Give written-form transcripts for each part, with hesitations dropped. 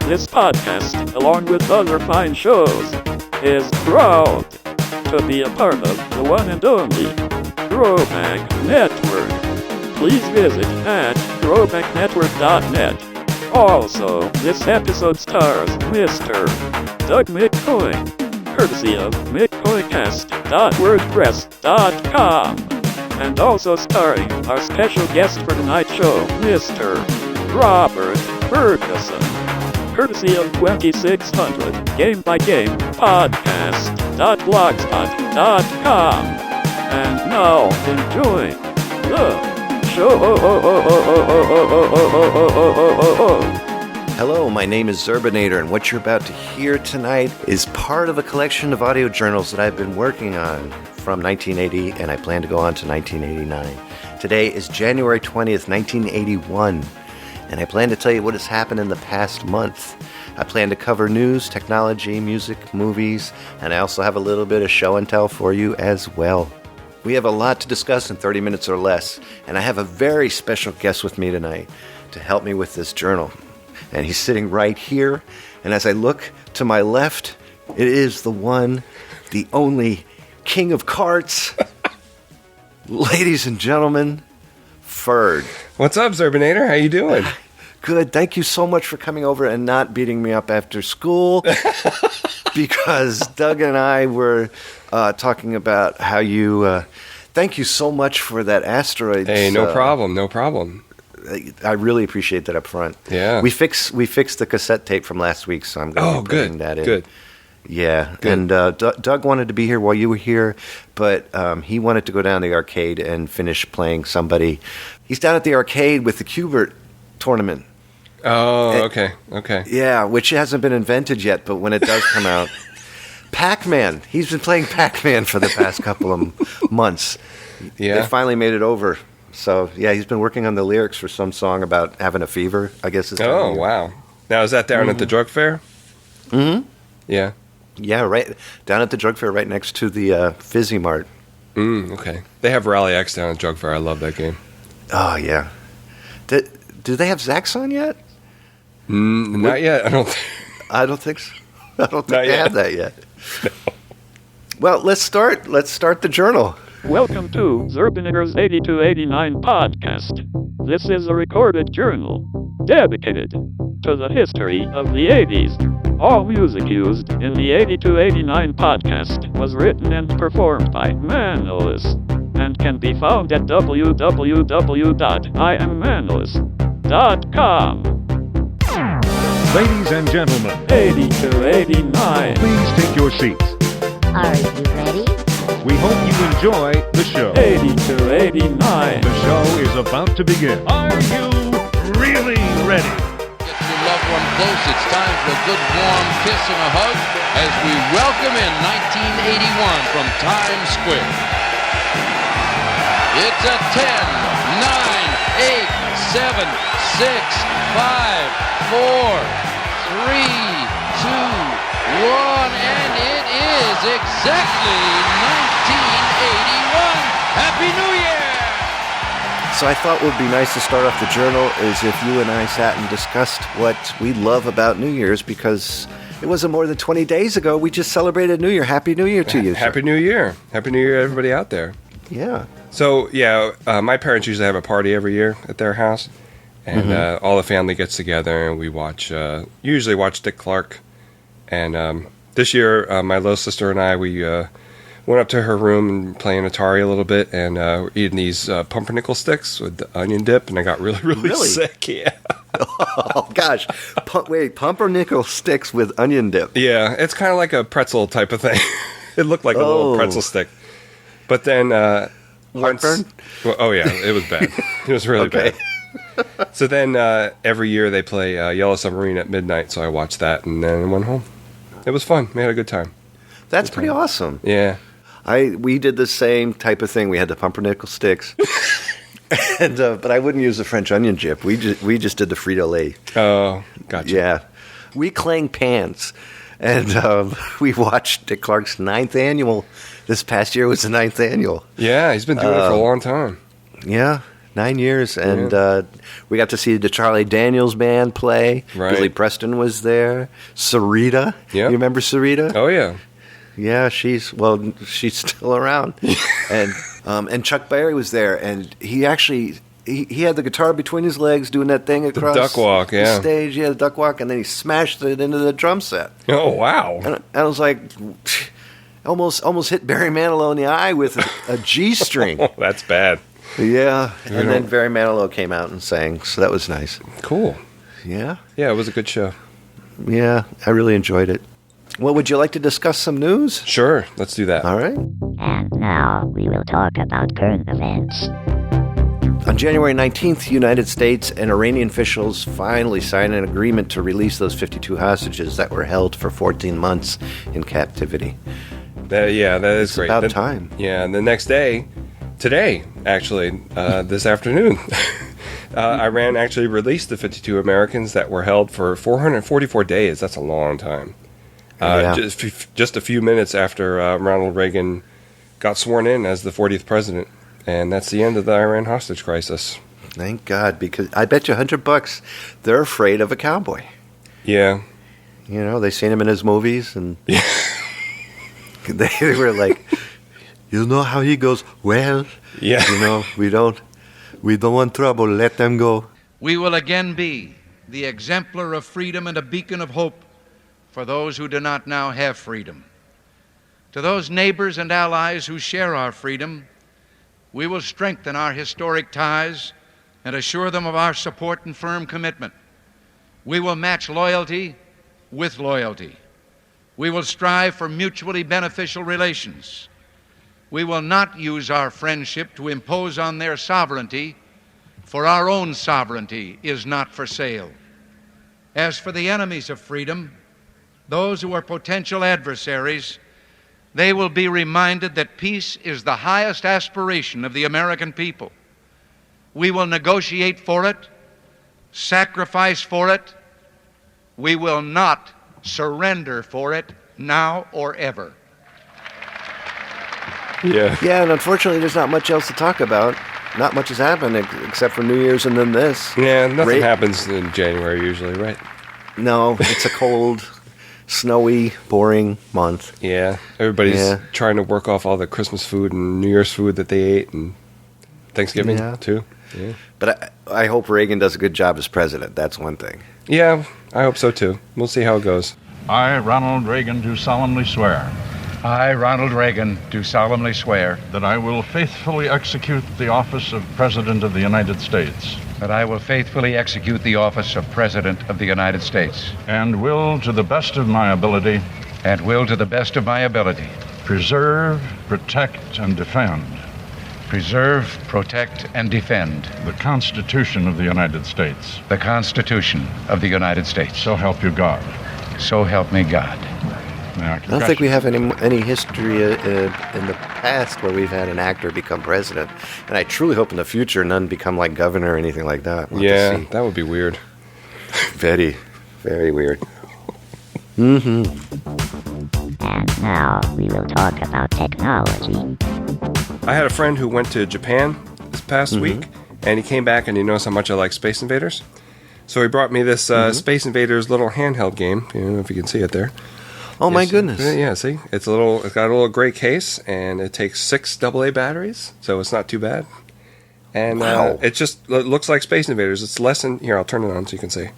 This podcast, along with other fine shows, is proud to be a part of the one and only Throwback Network. Please visit at throwbacknetwork.net. Also, this episode stars Mr. Doug McCoy, courtesy of McCoycast.wordpress.com, and also starring our special guest for tonight's show, Mr. Robert Ferguson, courtesy of 2600 Game by Game Podcast.blogspot.com. And now, enjoy the show. Hello, my name is Zerbinator, and what you're about to hear tonight is part of a collection of audio journals that I've been working on from 1980, and I plan to go on to 1989. Today is January 20th, 1981, and I plan to tell you what has happened in the past month. I plan to cover news, technology, music, movies, and I also have a little bit of show and tell for you as well. We have a lot to discuss in 30 minutes or less, and I have a very special guest with me tonight to help me with this journal. And he's sitting right here, and as I look to my left, it is the one, the only king of carts, ladies and gentlemen, Ferd. What's up, Zerbinator? How you doing? Good. Thank you so much for coming over and not beating me up after school, because Doug and I were talking about how you... thank you so much for that asteroid. Hey, no problem. I really appreciate that up front. Yeah. We fixed the cassette tape from last week, so I'm going to be putting that in. Good. Yeah. Good. And Doug wanted to be here while you were here, but he wanted to go down to the arcade and finish playing somebody. He's down at the arcade with the Q*bert tournament. Oh, okay. Yeah, which hasn't been invented yet, but when it does come out, Pac-Man. He's been playing Pac-Man for the past couple of months. Yeah. They finally made it over. So, yeah, he's been working on the lyrics for some song about having a fever, I guess. Oh, wow. Now, is that down at the drug fair? Mm-hmm. Yeah. Yeah, right down at the drug fair right next to the Fizzy Mart. Okay. They have Rally X down at drug fair. I love that game. Oh, yeah. Do they have Zaxxon yet? Not yet. I don't think so. I don't think they have that yet. No. Well, let's start the journal. Welcome to Zerbinator's 8289 podcast. This is a recorded journal dedicated to the history of the 80s. All music used in the 8289 podcast was written and performed by Manolis and can be found at www.iamManolis.com. Ladies and gentlemen, 8289. please take your seats. Are you ready? We hope you enjoy the show. 8289. The show is about to begin. Are you really ready? Get your loved one close. It's time for a good warm kiss and a hug as we welcome in 1981 from Times Square. It's a 10, 9, 8, 7, 6, 5, 4, 3, 2, 1, and it is exactly 1981. Happy New Year! So I thought what would be nice to start off the journal is if you and I sat and discussed what we love about New Year's, because it wasn't more than 20 days ago we just celebrated New Year. Happy New Year to you. Happy New Year. Happy New Year, everybody out there. Yeah. So, yeah, my parents usually have a party every year at their house, and all the family gets together, and we usually watch Dick Clark. And this year, my little sister and I, we went up to her room and playing Atari a little bit, and we're eating these pumpernickel sticks with the onion dip, and I got really sick. Yeah. Oh, gosh. Wait, pumpernickel sticks with onion dip. Yeah, it's kind of like a pretzel type of thing. It looked like a little pretzel stick. But then Heartburn? Oh, yeah, it was bad. It was really bad. So then every year they play Yellow Submarine at midnight, so I watched that and then went home. It was fun. We had a good time. That's pretty awesome. Yeah. We did the same type of thing. We had the pumpernickel sticks, and but I wouldn't use the French onion dip. We just did the Frito-Lay. Oh, gotcha. Yeah, we clang pans, and we watched Dick Clark's 9th annual. This past year was the 9th annual. Yeah, he's been doing it for a long time. Yeah, 9 years, and we got to see the Charlie Daniels Band play. Right. Billy Preston was there. Sarita. Yeah. You remember Sarita? Oh yeah. Yeah, she's still around. And Chuck Berry was there, and he actually he had the guitar between his legs doing that thing across duck walk, the yeah. stage. Yeah, the duck walk, and then he smashed it into the drum set. Oh wow. And I was like, almost hit Barry Manilow in the eye with a G string. Oh, that's bad. Yeah, and then Barry Manilow came out and sang, so that was nice. Cool. Yeah, Yeah, it was a good show. yeah, I really enjoyed it. Well, would you like to discuss some news? Sure, let's do that. All right. And now we will talk about current events. On January 19th, United States and Iranian officials finally signed an agreement to release those 52 hostages that were held for 14 months in captivity. That is It's great. about time. Yeah, and the next day, today, actually, this afternoon, Iran actually released the 52 Americans that were held for 444 days. That's a long time. Yeah. Just a few minutes after Ronald Reagan got sworn in as the 40th president. And that's the end of the Iran hostage crisis. Thank God, because I bet you $100 they're afraid of a cowboy. Yeah. You know, they seen him in his movies, and they were like, you know how he goes, well, Yeah. you know, we don't want trouble, let them go. We will again be the exemplar of freedom and a beacon of hope for those who do not now have freedom. To those neighbors and allies who share our freedom, we will strengthen our historic ties and assure them of our support and firm commitment. We will match loyalty with loyalty. We will strive for mutually beneficial relations. We will not use our friendship to impose on their sovereignty, for our own sovereignty is not for sale. As for the enemies of freedom, those who are potential adversaries, they will be reminded that peace is the highest aspiration of the American people. We will negotiate for it, sacrifice for it. We will not surrender for it now or ever. Yeah. Yeah, and unfortunately, there's not much else to talk about. Not much has happened except for New Year's and then this. Yeah, nothing Ra- happens in January usually, right? No, it's a cold, snowy, boring month. Yeah. Everybody's Yeah. trying to work off all the Christmas food and New Year's food that they ate and Thanksgiving Yeah. too. Yeah. But I hope Reagan does a good job as president. That's one thing. Yeah, I hope so too. We'll see how it goes. I, Ronald Reagan, do solemnly swear I, Ronald Reagan, do solemnly swear that I will faithfully execute the office of President of the United States that I will faithfully execute the office of President of the United States and will, to the best of my ability, and will, to the best of my ability, preserve, protect, and defend preserve, protect, and defend the Constitution of the United States. the Constitution of the United States. So help you God. So help me God. May I I don't think we have any history in the past where we've had an actor become president. And I truly hope in the future none become like governor or anything like that. We'll have to Yeah, that would be weird. see. Very, very weird. And now we will talk about technology. I had a friend who went to Japan this past week, and he came back and he knows how much I like Space Invaders. So he brought me this Space Invaders little handheld game. I don't know if you can see it there. Oh, my Yes. goodness. Yeah, see? It's got a little gray case, and it takes 6 AA batteries, so it's not too bad. And Wow. it looks like Space Invaders. It's less than... Here, I'll turn it on so you can see.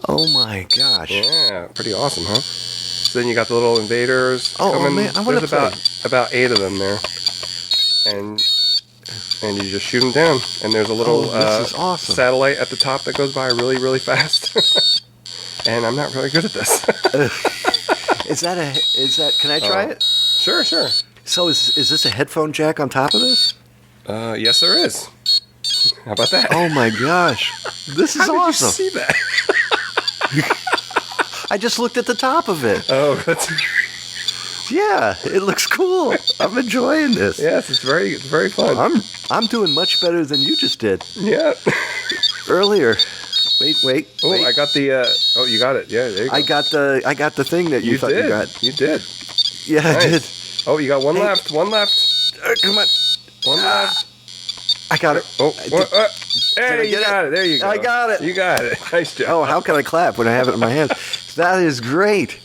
Oh, my gosh. Yeah, pretty awesome, huh? So then you got the little invaders Oh, coming. man, I wanna There's play. about 8 of them there. And you just shoot them down. And there's a little this is awesome. satellite at the top that goes by really, really fast. And I'm not really good at this. Can I try it? Sure. So is this a headphone jack on top of this? Yes, there is. How about that? Oh, my gosh. This is How did awesome. you see that? I just looked at the top of it. Oh, that's... Yeah, it looks cool. I'm enjoying this. Yes, it's very fun. I'm doing much better than you just did Yeah. earlier. Wait. Oh, I got the... oh, you got it. Yeah, there you go. I got the thing that you thought did. you got. You did. Yeah, I did. Nice. Oh, you got one left. One left. Come on. One left. I got it. Oh, I hey, you get got it. There you go. I got it. You got it. Nice job. Oh, how can I clap when I have it in my hands? That is great.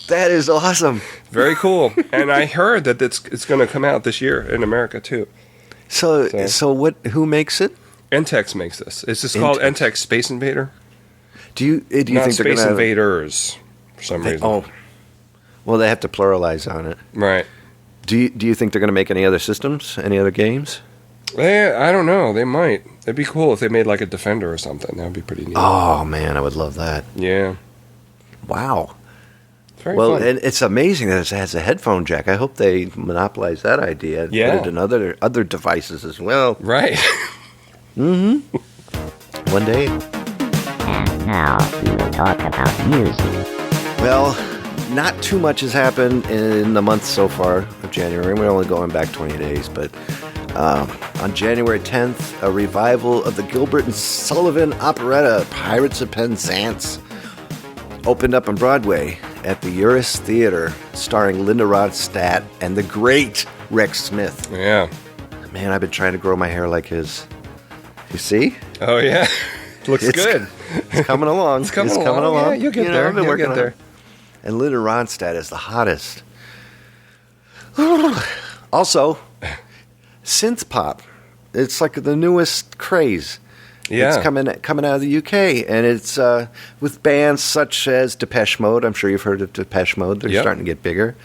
That is awesome. Very cool. And I heard that it's going to come out this year in America too. So what? Who makes it? Entex makes this. It's just called Entex Space Invader. Do you Not think they're Space going to? Invaders for some reason. Oh, well, they have to pluralize on it. Right. Do you think they're going to make any other systems? Any other games? I don't know. They might. It'd be cool if they made like a Defender or something. That would be pretty neat. Oh man, I would love that. Yeah. Wow. It's very Well, fun. and it's amazing that it has a headphone jack. I hope they monopolize that idea. And Yeah. Put it in other devices as well. Right. One day. And now we will talk about music. Well, not too much has happened in the month so far of January. We're only going back 20 days, but on January 10th, a revival of the Gilbert and Sullivan operetta Pirates of Penzance opened up on Broadway at the Uris Theater, starring Linda Ronstadt and the great Rex Smith. Yeah. Man, I've been trying to grow my hair like his. You see? Oh yeah. Looks It's- good. It's coming along. It's coming along. Yeah, you'll get there. I've been You'll working get on there. it. And Linda Ronstadt is the hottest. Also, synth pop. It's like the newest craze. Yeah. It's coming out of the UK, and it's with bands such as Depeche Mode. I'm sure you've heard of Depeche Mode. They're Yep. starting to get bigger.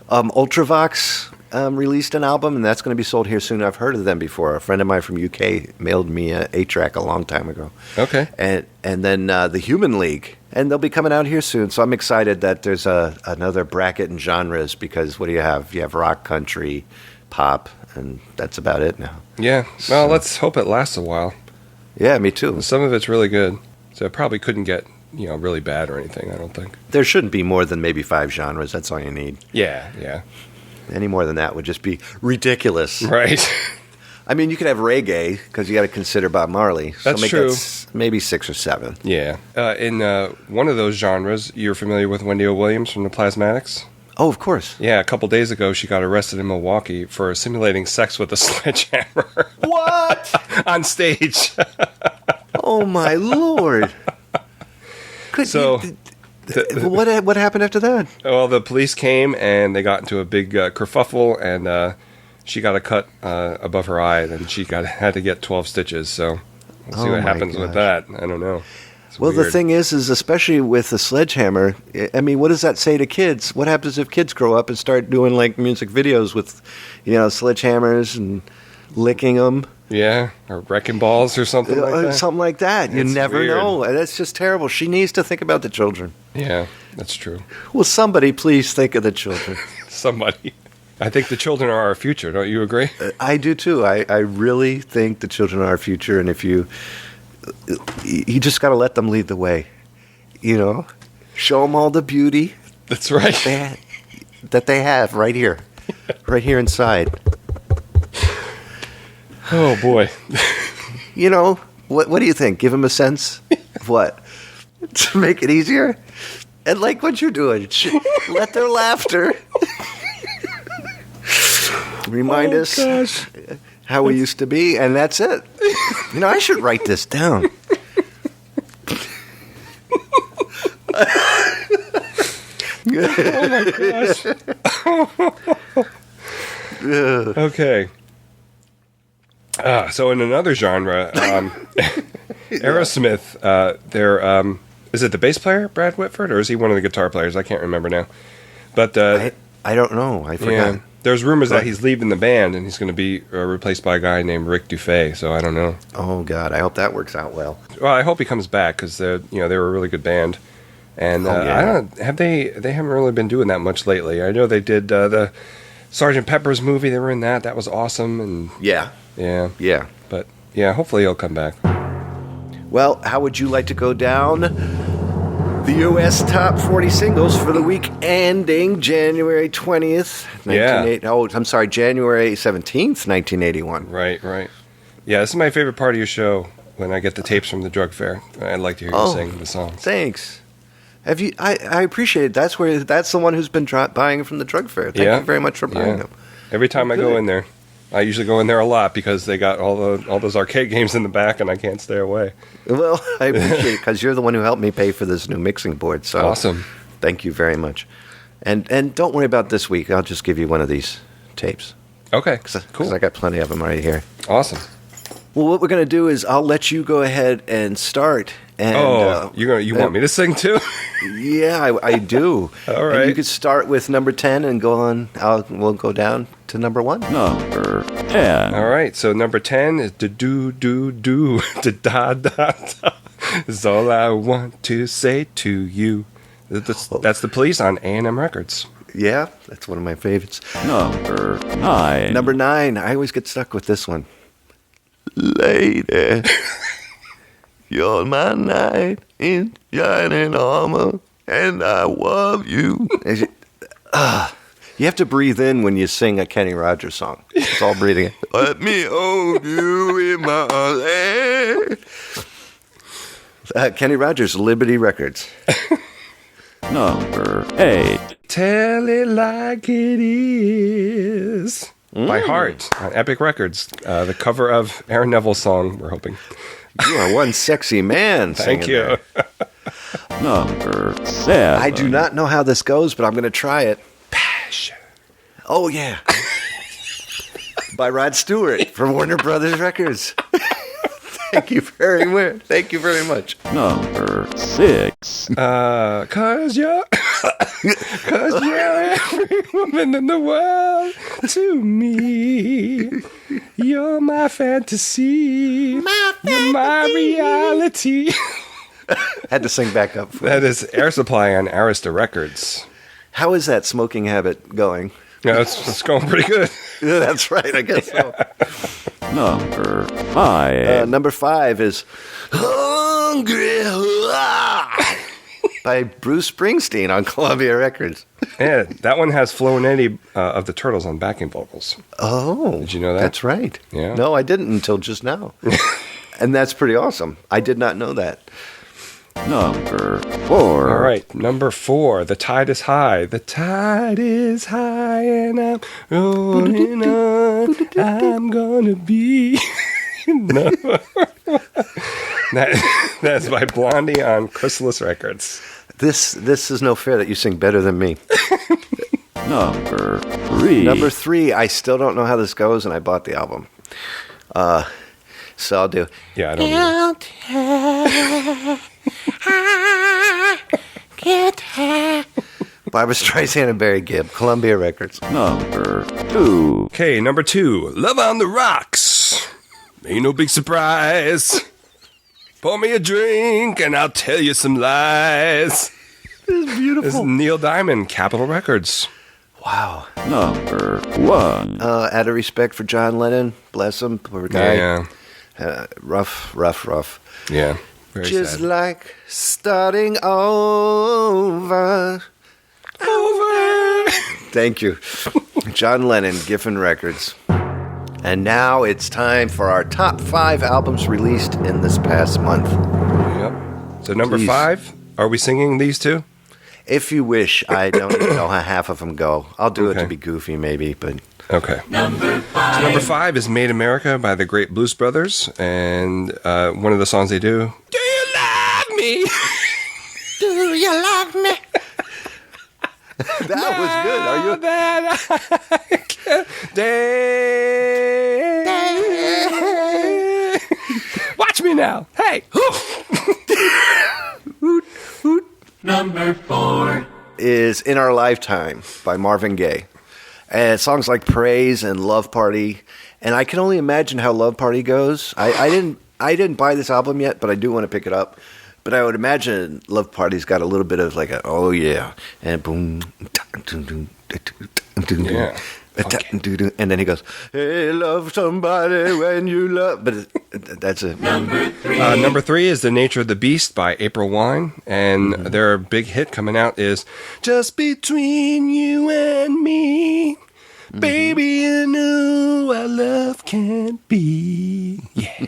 Ultravox released an album, and that's going to be sold here soon. I've heard of them before. A friend of mine from UK mailed me a 8-track a long time ago. Okay. And then the Human League, and they'll be coming out here soon. So I'm excited that there's another bracket in genres, because what do you have? You have rock, country, pop, and that's about it now. Yeah. Well, let's hope it lasts a while. Yeah, me too. Some of it's really good, so it probably couldn't get really bad or anything. I don't think. There shouldn't be more than maybe 5 genres. That's all you need. Yeah. Yeah. Any more than that would just be ridiculous. Right. I mean, you could have reggae, because you got to consider Bob Marley. That's make true. That maybe 6 or 7. Yeah. In one of those genres, you're familiar with Wendy O. Williams from the Plasmatics? Oh, of course. Yeah, a couple days ago, she got arrested in Milwaukee for simulating sex with a sledgehammer. What? On stage. Oh, my Lord. So, what happened after that? Well, the police came and they got into a big kerfuffle, and she got a cut above her eye, and she had to get 12 stitches. So we'll see Oh what my happens with gosh. that. I don't know. It's Well, the weird. thing is especially with the sledgehammer, I mean, what does that say to kids? What happens if kids grow up and start doing like music videos with, sledgehammers and licking them? Yeah, or wrecking balls or something like that. Something like that. You It's never weird. know. And that's just terrible. She needs to think about the children. Yeah, that's true. Will somebody please think of the children? Somebody. I think the children are our future. Don't you agree? I do too. I really think the children are our future, and if you just got to let them lead the way, show them all the beauty That's right. that they have right here inside. Oh boy. What do you think? Give them a sense of what? To make it easier? And like what you're doing, let their laughter remind us how we used to be, and that's it. I should write this down. Okay. So in another genre, Aerosmith, they're is it the bass player Brad Whitford, or is he one of the guitar players? I can't remember now. But I don't know. I forgot. yeah, there's rumors that he's leaving the band and he's going to be replaced by a guy named Rick Dufay. So I don't know. Oh God, I hope that works out well. Well, I hope he comes back because they were a really good band. And yeah. I don't they haven't really been doing that much lately. I know they did the Sgt. Pepper's movie. They were in that. That was awesome. And Yeah. yeah. But yeah, hopefully he'll come back. Well, how would you like to go down the U.S. Top 40 Singles for the week ending January 20th, January 17th, 1981. Right. Yeah, this is my favorite part of your show when I get the tapes from the drug fair. I'd like to hear you sing the songs. Thanks. Have you? I appreciate it. That's the one who's been buying it from the drug fair. Thank you very much for buying them. Every time I go in there. I usually go in there a lot because they got all those arcade games in the back, and I can't stay away. Well, I appreciate it because you're the one who helped me pay for this new mixing board. So Awesome. Thank you very much. And don't worry about this week. I'll just give you one of these tapes. Okay, Because cool. I got plenty of them right here. Awesome. Well, what we're going to do is I'll let you go ahead and start. And, you want me to sing too? Yeah, I do. All right. And you could start with number 10 and go on. We'll go down to number 1. Number 10. All right, so number 10 is da do do do da da da da. Is all I want to say to you. That's the Police on A&M Records. Yeah, that's one of my favorites. Number 9. Number 9, I always get stuck with this one. Lady, you're my knight in shining armor, and I love you. You have to breathe in when you sing a Kenny Rogers song. It's all breathing in. Let me hold you in my arms. Kenny Rogers, Liberty Records. Number 8. Tell it like it is. By Heart on Epic Records. The cover of Aaron Neville's song, we're hoping. You are one sexy man. Thank singing you. there. Number 7. I do not know how this goes, but I'm going to try it. Passion. Oh, yeah. By Rod Stewart from Warner Brothers Records. Thank you very much. Thank you very much. Number 6. Cause you're every woman in the world to me. You're my fantasy. You're my reality. Had to sing back up. That is Air Supply on Arista Records. How is that smoking habit going? Yeah, it's going pretty good. Yeah, that's right. I guess so. Number 5. Number 5 is Hungry by Bruce Springsteen on Columbia Records. Yeah, that one has Flo and Eddie of the Turtles on backing vocals. Oh. Did you know that? That's right. Yeah. No, I didn't until just now. And that's pretty awesome. I did not know that. Number 4. All right, number 4. The tide is high. The tide is high, and I'm rolling on. I'm gonna be. No. That's by Blondie on Chrysalis Records. This is no fair that you sing better than me. Number 3. Number 3, I still don't know how this goes, and I bought the album. So I'll do. Yeah, I don't know. Barbra Streisand and Barry Gibb, Columbia Records. Number 2. Okay, number 2. Love on the Rocks. Ain't no big surprise. Pour me a drink and I'll tell you some lies. This is beautiful. This is Neil Diamond, Capitol Records. Wow. Number 1. Out of respect for John Lennon, bless him, poor guy. Yeah, Rough. yeah. Very Just sad. like starting over. Thank you. John Lennon, Giffen Records. And now it's time for our top 5 albums released in this past month. Yep. So number Please. 5, are we singing these two? If you wish, I don't even know how half of them go. I'll do it Okay. to be goofy, maybe, but Okay. Number 5 is Made America by the Great Blues Brothers, and one of the songs they do. Do you love me? do you love me? That was good. Are you? That I can dance. Watch me now. Hey. Number 4. Is In Our Lifetime by Marvin Gaye. And songs like Praise and Love Party. And I can only imagine how Love Party goes. I didn't buy this album yet, but I do want to pick it up. But I would imagine Love Party's got a little bit of like a, oh yeah, and boom, Yeah. and then he goes, hey, love somebody when you love, but that's it. Number 3 is The Nature of the Beast by April Wine, and their big hit coming out is Just Between You and Me. Baby, I know our love can't be. Yeah.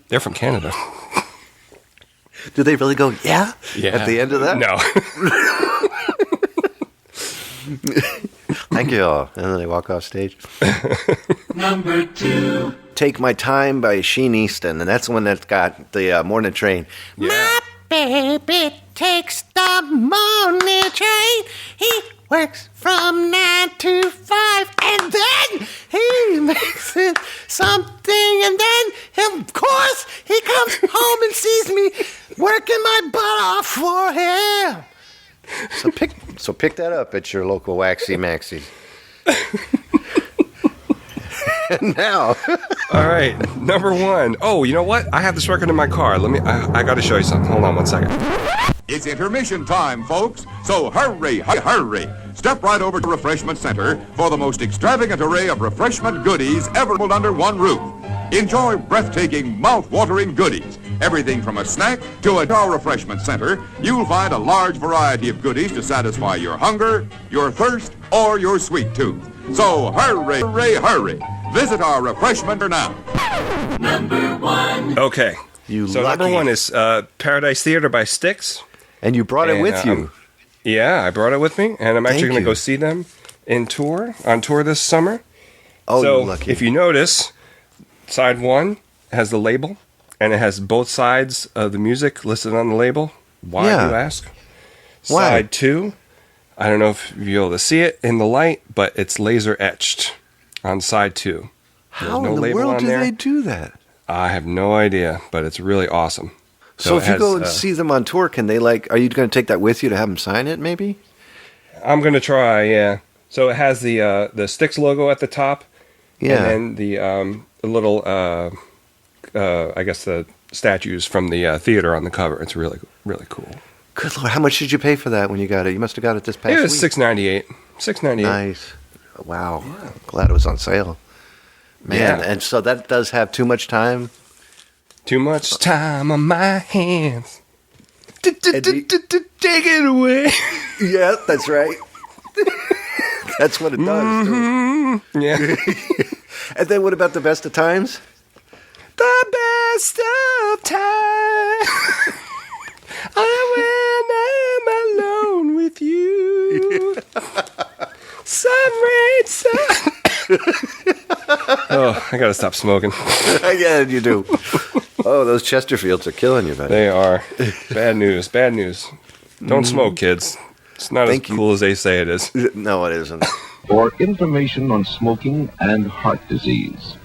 They're from Canada. Do they really go, yeah? Yeah. At the end of that? No. I Thank you all. And then they walk off stage. Number 2. Take My Time by Sheen Easton, and that's the one that's got the morning train. Yeah. My baby takes the morning train. He works from 9 to 5, and then he makes it something, and then, of course, he comes home and sees me working my butt off for him. So pick that up at your local Waxy Maxi. Now. All right, number 1. Oh, you know what? I have this record in my car. I got to show you something. Hold on one second. It's intermission time, folks. So hurry. Step right over to Refreshment Center for the most extravagant array of refreshment goodies ever put under one roof. Enjoy breathtaking, mouth-watering goodies. Everything from a snack to a Our Refreshment Center, you'll find a large variety of goodies to satisfy your hunger, your thirst, or your sweet tooth. So hurry. Visit our refreshment now. Number 1. Okay. So number 1 is Paradise Theater by Styx. And you brought it with you. Yeah, I brought it with me, and I'm actually going to go see them on tour this summer. Oh, so you're lucky. If you notice, side 1 has the label, and it has both sides of the music listed on the label. Why, Yeah. you ask? Why? Side 2, I don't know if you'll be able to see it in the light, but it's laser etched on side 2. How no in the label world on do there. they do that? I have no idea, but it's really awesome. So it if you has, go and see them on tour, can they are you going to take that with you to have them sign it, maybe? I'm going to try, yeah. So it has the Styx logo at the top. Yeah. And then the little, I guess the statues from the theater on the cover. It's really, really cool. Good Lord, how much did you pay for that when you got it? You must have got it this past It was week. $6.98. $6.98. Nice. Wow. Glad it was on sale. Man, Yeah. and so that does have too much time. Too much time on my hands. And Take it away. Yeah, that's right. That's what it does. too. Yeah. And then what about the best of times? The best of time. When I'm alone with you. Sun rain, sun. Oh, I gotta stop smoking. Yeah, you do. Oh, those Chesterfields are killing you, buddy. They are. Bad news. Bad news. Don't smoke, kids. It's not Thank as you. cool as they say it is. No, it isn't. For information on smoking and heart disease,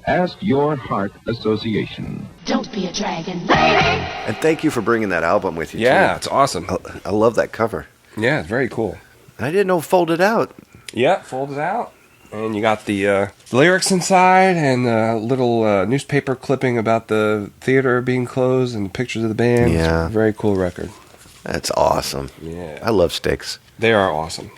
ask your heart association. Don't be a dragon. And thank you for bringing that album with you, Yeah, too. it's awesome. I love that cover. Yeah, it's very cool. I didn't know it folded out. Yeah, fold it out. And you got the lyrics inside and a little newspaper clipping about the theater being closed and pictures of the band. Yeah. It's a very cool record. That's awesome. Yeah. I love Styx. They are awesome.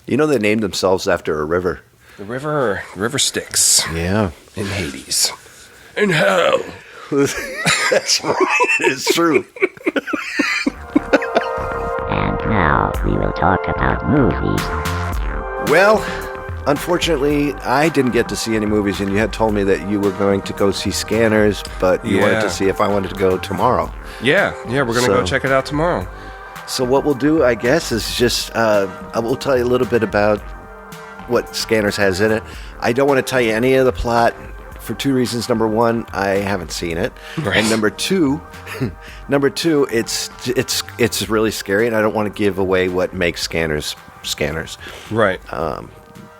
You know they named themselves after a river. The river Styx Yeah. in Hades. In hell. That's right. It's true. And now we will talk about movies. Well, unfortunately, I didn't get to see any movies, and you had told me that you were going to go see Scanners, but you wanted Yeah. to see if I wanted to go tomorrow. Yeah, we're going to go check it out tomorrow. So what we'll do, I guess, is just I will tell you a little bit about what Scanners has in it. I don't want to tell you any of the plot for two reasons. Number one, I haven't seen it, Right. and number two, it's really scary, and I don't want to give away what makes Scanners. Right.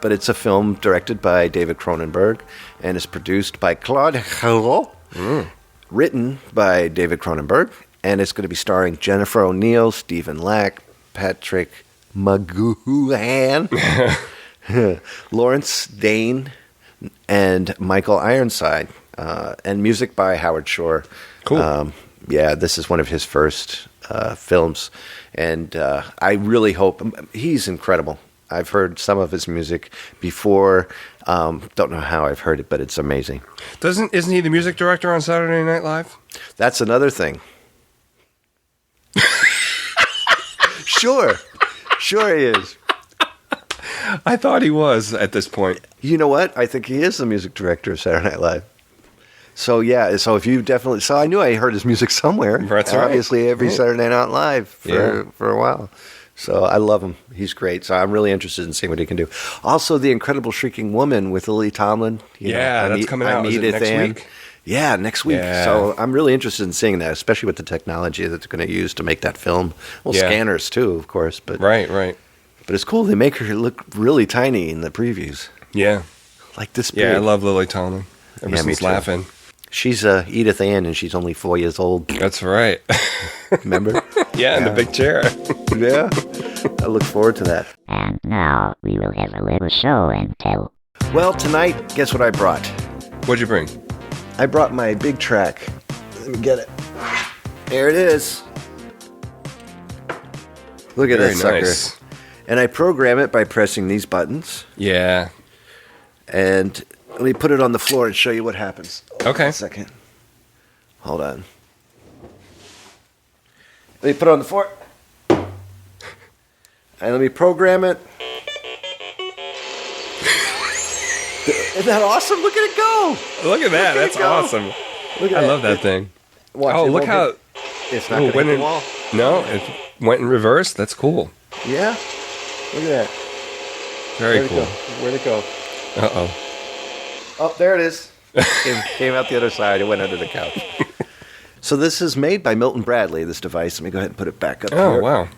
But it's a film directed by David Cronenberg and is produced by Claude Chaillot, written by David Cronenberg, and it's going to be starring Jennifer O'Neill, Stephen Lack, Patrick McGoohan, Lawrence Dane, and Michael Ironside, and music by Howard Shore. Cool. Yeah, this is one of his first films, and I really hope he's incredible. I've heard some of his music before. Don't know how I've heard it, but it's amazing. Isn't he the music director on Saturday Night Live? That's another thing. Sure he is. I thought he was at this point. You know what? I think he is the music director of Saturday Night Live. So yeah, so if you definitely, I knew I heard his music somewhere. That's right. Obviously, every Yeah. Saturday Night Live for a while. So I love him. He's great. So I'm really interested in seeing what he can do. Also, The Incredible Shrieking Woman with Lily Tomlin. That's coming out. Is it next week? Yeah, next week. Yeah. So I'm really interested in seeing that, especially with the technology that they're going to use to make that film. Well, scanners too, of course. But Right. But it's cool. They make her look really tiny in the previews. Yeah. Like this big. Yeah, I love Lily Tomlin. Ever since Laughing. She's Edith Ann, and she's only 4 years old. That's right. Remember? Yeah, in the big chair. Yeah. I look forward to that. And now we will have a little show and tell. Well, tonight, guess what I brought? What'd you bring? I brought my big track. Let me get it. There it is. Look at Very that sucker. nice. And I program it by pressing these buttons. Yeah. And let me put it on the floor and show you what happens. Okay. 1 second. Hold on. Let me put it on the floor. And let me program it. Isn't that awesome? Look at it go. Look at that. That's it go. awesome. Look at I love that thing. Watch, Oh, it look won't how... hit- It's not going to hit the wall. No, it went in reverse. That's cool. Yeah? Look at that. Very Where'd cool. it go? Where'd it go? Uh-oh. Oh, there it is. came out the other side. It went under the couch. So this is made by Milton Bradley, this device. Let me go ahead and put it back up here. Oh, wow.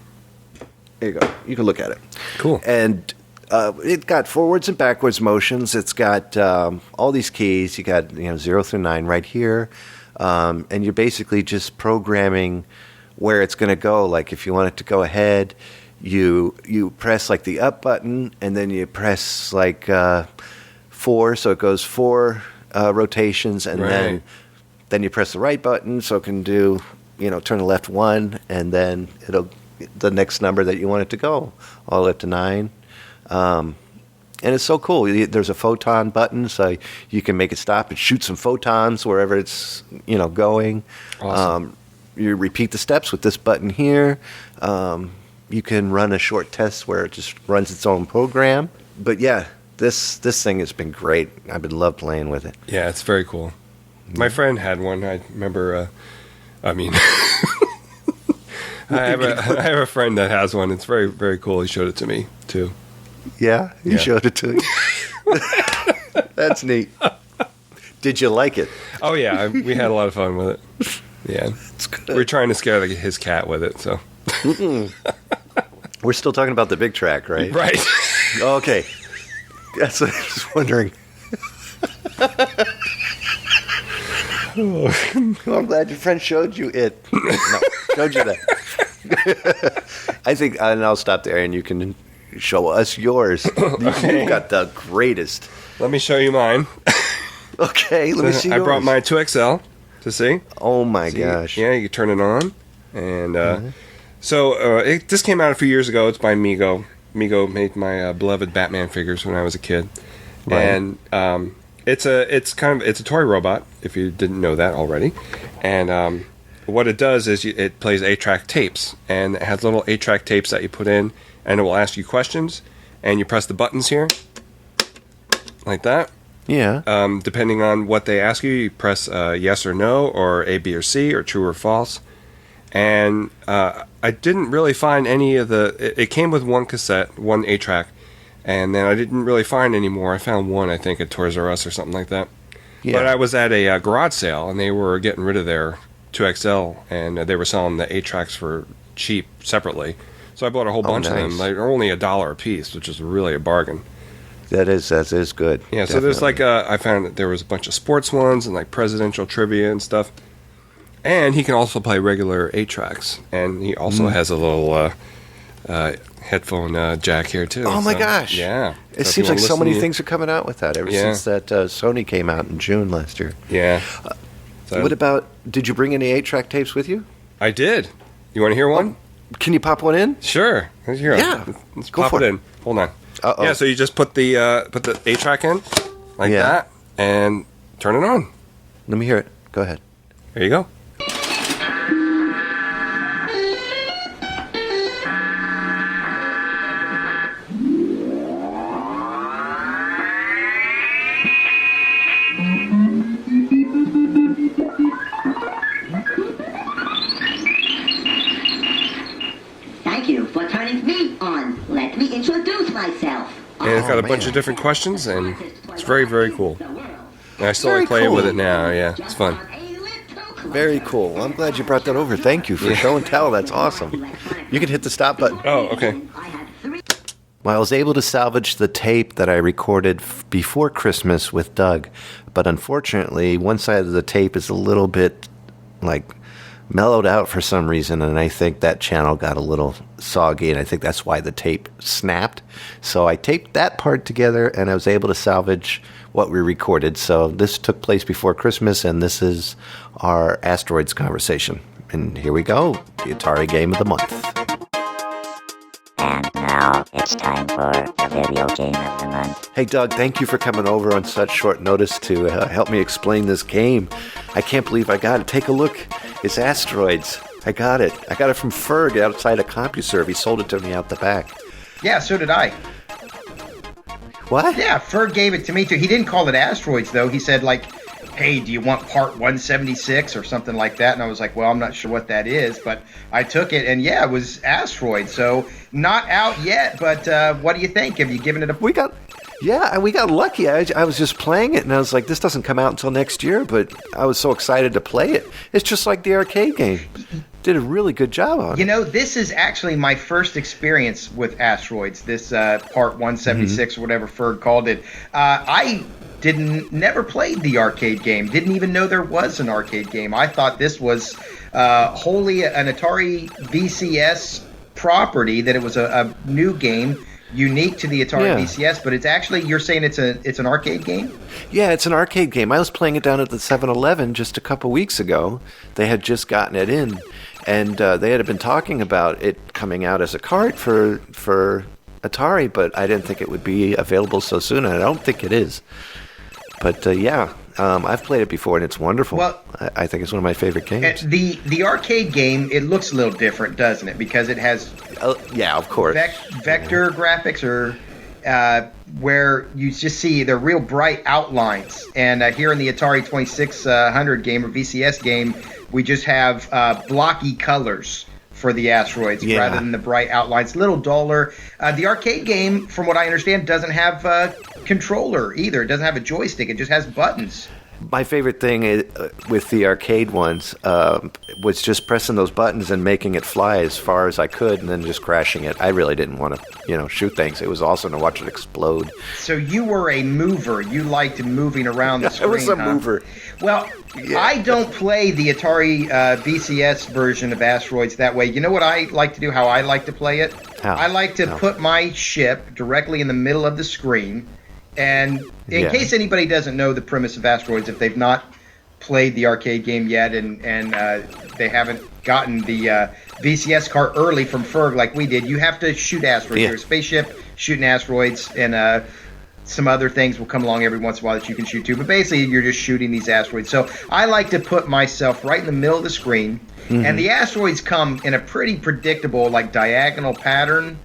There you go. You can look at it. Cool. And it got forwards and backwards motions. It's got all these keys. You got 0 through 9 right here. And you're basically just programming where it's going to go. Like if you want it to go ahead, you press like the up button, and then you press like 4, so it goes 4 rotations, and Right. then you press the right button, so it can do turn to left 1, and then it'll the next number that you want it to go, all the way up to 9. And it's so cool. There's a photon button, so you can make it stop and shoot some photons wherever it's going. Awesome. You repeat the steps with this button here. You can run a short test where it just runs its own program. But yeah, this thing has been great. I've been love playing with it. Yeah, it's very cool. My friend had one. I remember. I have a friend that has one. It's very, very cool. He showed it to me too. Yeah, you showed it to me. That's neat. Did you like it? Oh yeah, we had a lot of fun with it. Yeah, It's good. we were trying to scare his cat with it. So We're still talking about the big track, right? right. Okay. That's what I was wondering. Well, I'm glad your friend showed you it. No, showed you that. I think, and I'll stop there, and you can show us yours. Okay. You've got the greatest. Let me show you mine. Okay, let me see I yours. brought my 2XL to see. Oh my See? gosh. Yeah, you can turn it on. And so this came out a few years ago. It's by Mego. Mego made my beloved Batman figures when I was a kid. Right. And it's a toy robot, if you didn't know that already. And what it does is it plays 8-track tapes. And it has little 8-track tapes that you put in. And it will ask you questions. And you press the buttons here. Like that. Yeah. Depending on what they ask you, you press yes or no, or A, B, or C, or true or false. And I didn't really find any of the... It came with one cassette, one 8-track, and then I didn't really find any more. I found one, I think, at Toys R Us or something like that. Yeah. But I was at a garage sale, and they were getting rid of their 2XL, and they were selling the 8-tracks for cheap separately. So I bought a whole bunch of them. nice. They're only $1 a piece, which is really a bargain. That is good. Yeah, so there's Definitely. like I found that there was a bunch of sports ones and like presidential trivia and stuff. And he can also play regular 8-tracks. And he also has a little headphone jack here too. Oh my So, gosh. Yeah. It So if seems you like wanna so listen many to- things are coming out with that ever Yeah. since that Sony came out in June last year. Yeah. So What about, did you bring any 8-track tapes with you? I did. You want to hear one? Can you pop one in? Sure. Let's hear it. Yeah. Let's Go pop for it it. in. Hold on. Uh-oh. Yeah, so you just put the 8-track in like Yeah. that and turn it on. Let me hear it. Go ahead. There you go. Thank you for turning me it's got a bunch of different questions, and it's very, very cool. And I still like playing with it now. Yeah, it's fun. Very cool. Well, I'm glad you brought that over. Thank you for show and tell. That's awesome. You can hit the stop button. Oh, okay. Well, I was able to salvage the tape that I recorded before Christmas with Doug, but unfortunately, one side of the tape is a little bit, mellowed out for some reason, and I think that channel got a little soggy, and I think that's why the tape snapped. So I taped that part together, and I was able to salvage what we recorded. So this took place before Christmas, and this is our Asteroids conversation. And here we go, the Atari Game of the Month. And now it's time for the Video Game of the Month. Hey, Doug, thank you for coming over on such short notice to help me explain this game. I can't believe I got it. Take a look. It's Asteroids. I got it. I got it from Ferg outside of CompuServe. He sold it to me out the back. Yeah, so did I. What? Yeah, Ferg gave it to me too. He didn't call it Asteroids, though. He said, hey, do you want part 176 or something like that? And I was like, well, I'm not sure what that is, but I took it, and yeah, it was Asteroids. So not out yet, but what do you think? Have you given it a... We got lucky. I was just playing it, and I was like, this doesn't come out until next year, but I was so excited to play it. It's just like the arcade game. Did a really good job on it. You know, this is actually my first experience with Asteroids, this part 176 or whatever Ferg called it. I never played the arcade game, didn't even know there was an arcade game. I thought this was wholly an Atari VCS property, that it was a new game unique to the Atari VCS, but it's actually, you're saying it's an arcade game? Yeah, it's an arcade game. I was playing it down at the 7-Eleven just a couple weeks ago. They had just gotten it in, and they had been talking about it coming out as a cart for Atari, but I didn't think it would be available so soon, and I don't think it is. But I've played it before, and it's wonderful. Well, I think it's one of my favorite games. The arcade game, it looks a little different, doesn't it? Because it has of course, vector graphics, or where you just see the real bright outlines. And here in the Atari 2600 game or VCS game, we just have blocky colors for the Asteroids rather than the bright outlines. A little duller. The arcade game, from what I understand, doesn't have a controller either. It doesn't have a joystick. It just has buttons. My favorite thing with the arcade ones was just pressing those buttons and making it fly as far as I could, and then just crashing it. I really didn't want to, shoot things. It was awesome to watch it explode. So you were a mover. You liked moving around the screen. I was a mover. Well, I don't play the Atari VCS version of Asteroids that way. You know what I like to do, how I like to play it? I like to put my ship directly in the middle of the screen. And in case anybody doesn't know the premise of Asteroids, if they've not played the arcade game yet and they haven't gotten the VCS cart early from Ferg like we did, you have to shoot asteroids. You're a spaceship shooting asteroids, and some other things will come along every once in a while that you can shoot too. But basically, you're just shooting these asteroids. So I like to put myself right in the middle of the screen, and the asteroids come in a pretty predictable, diagonal pattern.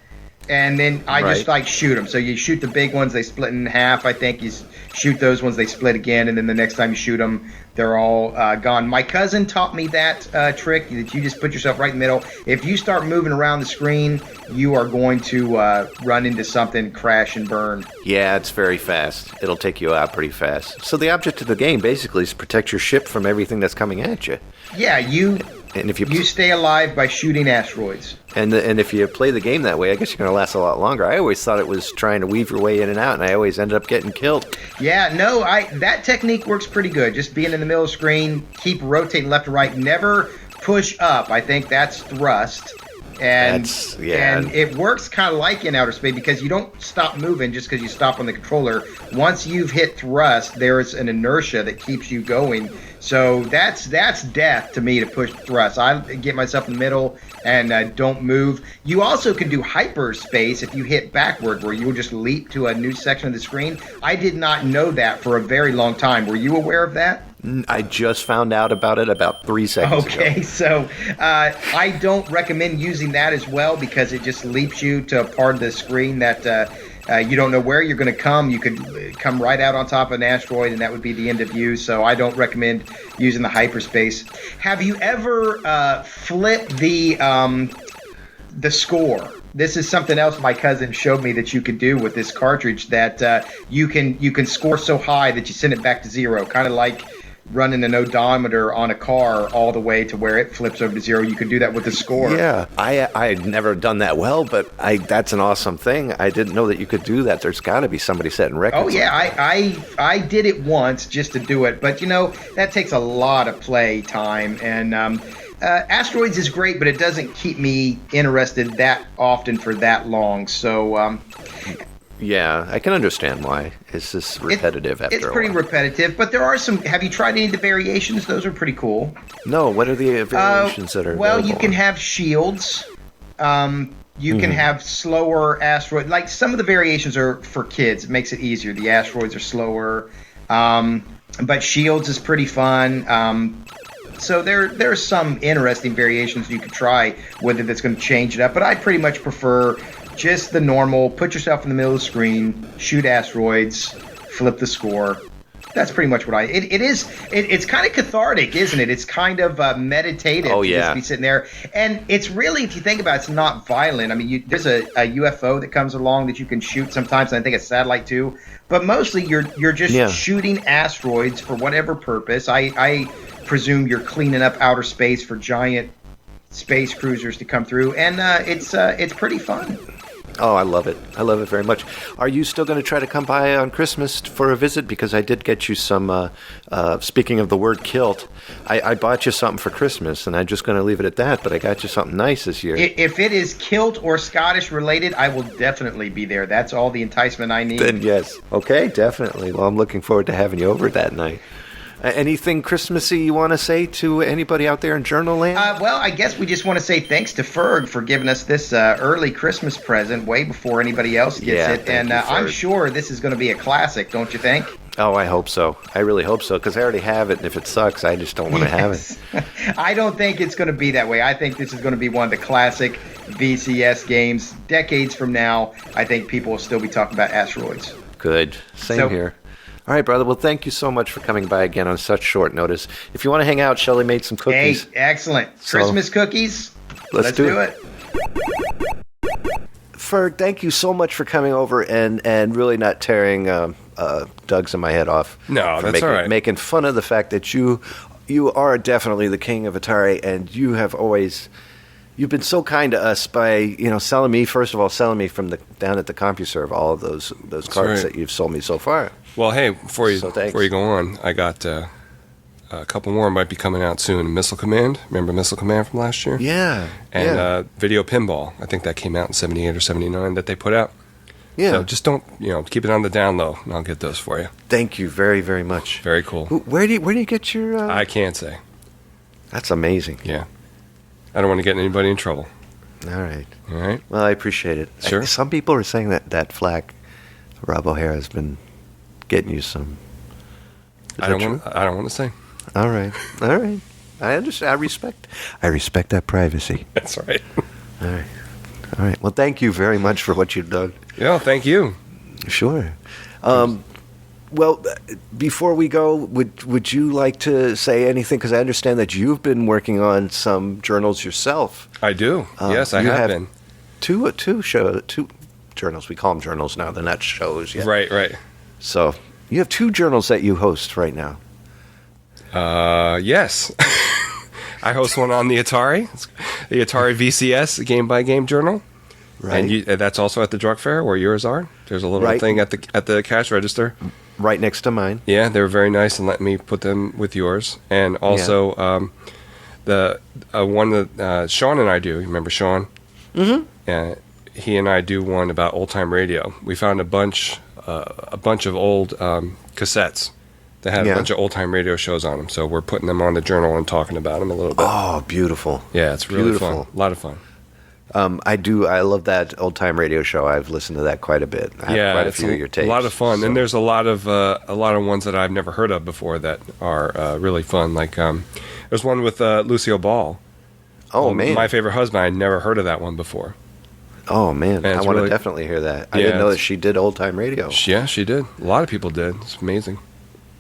And then I just shoot them. So you shoot the big ones, they split in half. I think you shoot those ones, they split again, and then the next time you shoot them, they're all gone. My cousin taught me that trick, that you just put yourself right in the middle. If you start moving around the screen, you are going to run into something, crash and burn. Yeah, it's very fast. It'll take you out pretty fast. So the object of the game basically is to protect your ship from everything that's coming at you. Yeah, you stay alive by shooting asteroids. And if you play the game that way, I guess you're going to last a lot longer. I always thought it was trying to weave your way in and out, and I always ended up getting killed. Yeah, no, that technique works pretty good. Just being in the middle of the screen, keep rotating left to right, never push up. I think that's thrust. And it works kind of like in outer space, because you don't stop moving just because you stop on the controller. Once you've hit thrust, there is an inertia that keeps you going. So that's death to me, to push thrust. I get myself in the middle and don't move. You also can do hyperspace if you hit backward, where you will just leap to a new section of the screen. I did not know that for a very long time. Were you aware of that? I just found out about it about 3 seconds ago. Okay, so I don't recommend using that as well, because it just leaps you to a part of the screen that you don't know where you're going to come. You could come right out on top of an asteroid, and that would be the end of you. So I don't recommend using the hyperspace. Have you ever flipped the score This is something else my cousin showed me that you could do with this cartridge, that you can score so high that you send it back to zero, kind of like running an odometer on a car all the way to where it flips over to zero. You can do that with the score. Yeah, I had never done that well, but that's an awesome thing. I didn't know that you could do that. There's got to be somebody setting records. Oh yeah, I did it once just to do it, but that takes a lot of play time, and Asteroids is great, but it doesn't keep me interested that often for that long. So yeah, I can understand why. It's just repetitive after a while. It's pretty repetitive, but there are some. Have you tried any of the variations? Those are pretty cool. No, what are the variations that are Well, available? you can have shields. You can have slower asteroids. Like, some of the variations are for kids. It makes it easier. The asteroids are slower. But shields is pretty fun. So there's some interesting variations you could try, whether that's going to change it up. But I pretty much prefer just the normal, put yourself in the middle of the screen, shoot asteroids, flip the score. That's pretty much what it's kind of cathartic, isn't it? It's kind of meditative. Oh, yeah. To just be sitting there. And it's really, if you think about it, it's not violent. I mean, there's a UFO that comes along that you can shoot sometimes, and I think a satellite too. But mostly you're just shooting asteroids for whatever purpose. I presume you're cleaning up outer space for giant space cruisers to come through, and it's pretty fun. Oh, I love it. I love it very much. Are you still going to try to come by on Christmas for a visit? Because I did get you some, speaking of the word kilt, I bought you something for Christmas, and I'm just going to leave it at that, but I got you something nice this year. If it is kilt or Scottish related, I will definitely be there. That's all the enticement I need. Then yes. Okay, definitely. Well, I'm looking forward to having you over that night. Anything Christmassy you want to say to anybody out there in Journal Land? Well, I guess we just want to say thanks to Ferg for giving us this early Christmas present way before anybody else gets it. And I'm sure this is going to be a classic, don't you think? Oh, I hope so. I really hope so, because I already have it, and if it sucks, I just don't want to have it. I don't think it's going to be that way. I think this is going to be one of the classic VCS games. Decades from now, I think people will still be talking about asteroids. Good. Same here. All right, brother. Well, thank you so much for coming by again on such short notice. If you want to hang out, Shelley made some cookies. Hey, excellent. Christmas cookies? Let's do it. Ferg, thank you so much for coming over and really not tearing Doug's and my head off. No, that's all right. Making fun of the fact that you are definitely the king of Atari, and you have always... You've been so kind to us by, selling me from down at the CompuServe all of those cards that you've sold me so far. Well, hey, before you go on, I got a couple more might be coming out soon. Missile Command, remember Missile Command from last year? Yeah. And Video Pinball, I think that came out in 78 or 79 that they put out. Yeah. So just don't, keep it on the down low, and I'll get those for you. Thank you very, very much. Very cool. Where do you get your... I can't say. That's amazing. Yeah. I don't want to get anybody in trouble. All right. All right. Well, I appreciate it. Sure. Some people are saying that Flack, Rob O'Hara, has been getting you some. I don't want to say. All right. I understand. I respect that privacy. That's right. All right. Well, thank you very much for what you've done. Yeah, thank you. Sure. Well, before we go, would you like to say anything? Because I understand that you've been working on some journals yourself. I do. Yes, I have been. Two journals. We call them journals now. They're not shows yet. Right. So you have two journals that you host right now. Yes. I host one on the Atari VCS Game by Game Journal. Right. And that's also at the drug fair where yours are. There's a little thing at the cash register. Right next to mine. Yeah, they were very nice and let me put them with yours. And also the one that Sean and I do. You remember Sean? Mm-hmm. He and I do one about old-time radio. We found a bunch of old cassettes that had a bunch of old-time radio shows on them. So we're putting them on the journal and talking about them a little bit. Oh, beautiful. Yeah, it's really fun. A lot of fun. I love that old time radio show. I've listened to that quite a bit. I have quite a few of your tapes. A lot of fun, and there's a lot of ones that I've never heard of before that are really fun. Like there's one with Lucille Ball. Oh man, My Favorite Husband. I'd never heard of that one before. Oh man, I want to definitely hear that. I didn't know that she did old time radio. Yeah, she did. A lot of people did. It's amazing.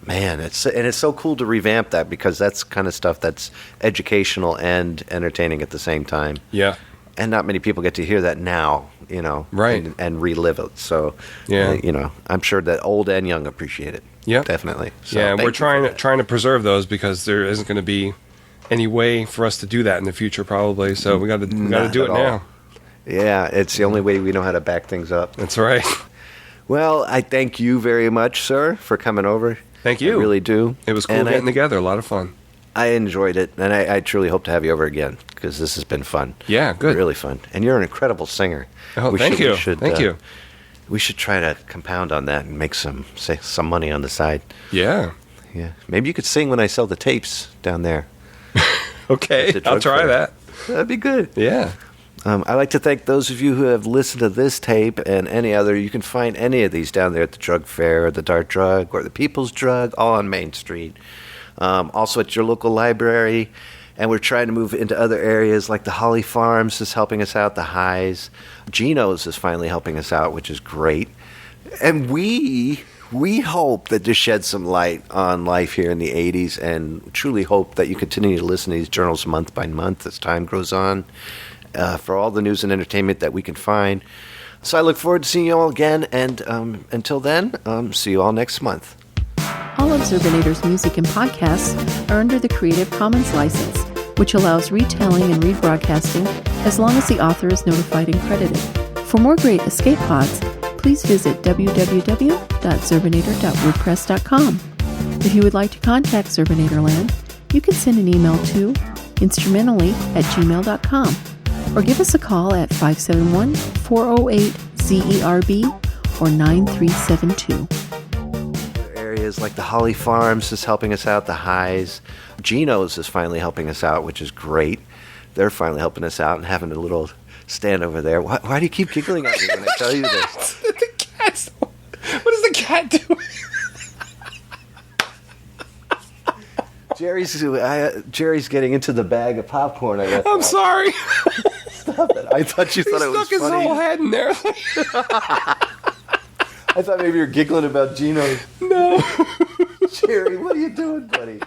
Man, it's so cool to revamp that because that's kind of stuff that's educational and entertaining at the same time. Yeah. And not many people get to hear that now, right, and relive it. So, yeah, I'm sure that old and young appreciate it. Yeah, definitely. So yeah, we're trying to preserve those because there isn't going to be any way for us to do that in the future, probably. So we got to do it now. Yeah, it's the only way we know how to back things up. That's right. Well, I thank you very much, sir, for coming over. Thank you. I really do. It was cool getting together. A lot of fun. I enjoyed it, and I truly hope to have you over again because this has been fun. Yeah, good. Really fun. And you're an incredible singer. Oh, thank you. Thank you. We should try to compound on that and make some money on the side. Yeah. Yeah. Maybe you could sing when I sell the tapes down there. Okay, I'll try that. That'd be good. Yeah. I'd like to thank those of you who have listened to this tape and any other. You can find any of these down there at the Drug Fair or the Dart Drug or the People's Drug, all on Main Street. Also at your local library. And we're trying to move into other areas like the Holly Farms is helping us out, the Highs. Geno's is finally helping us out, which is great. And we hope that this sheds some light on life here in the 80s and truly hope that you continue to listen to these journals month by month as time goes on for all the news and entertainment that we can find. So I look forward to seeing you all again. And until then, see you all next month. All of Zerbinator's music and podcasts are under the Creative Commons license, which allows retelling and rebroadcasting as long as the author is notified and credited. For more great escape pods, please visit www.zerbinator.wordpress.com. If you would like to contact Zerbinatorland, you can send an email to instrumentally@gmail.com or give us a call at 571-408-ZERB or 9372. Areas like the Holly Farms is helping us out, the Highs. Geno's is finally helping us out, which is great. They're finally helping us out and having a little stand over there. Why do you keep giggling at me when I tell you this? The cat. What is the cat doing? Jerry's getting into the bag of popcorn, I guess. I'm sorry. Stop it. I thought you thought it was funny. He stuck his whole head in there. I thought maybe you were giggling about Gino. No. Jerry, what are you doing, buddy?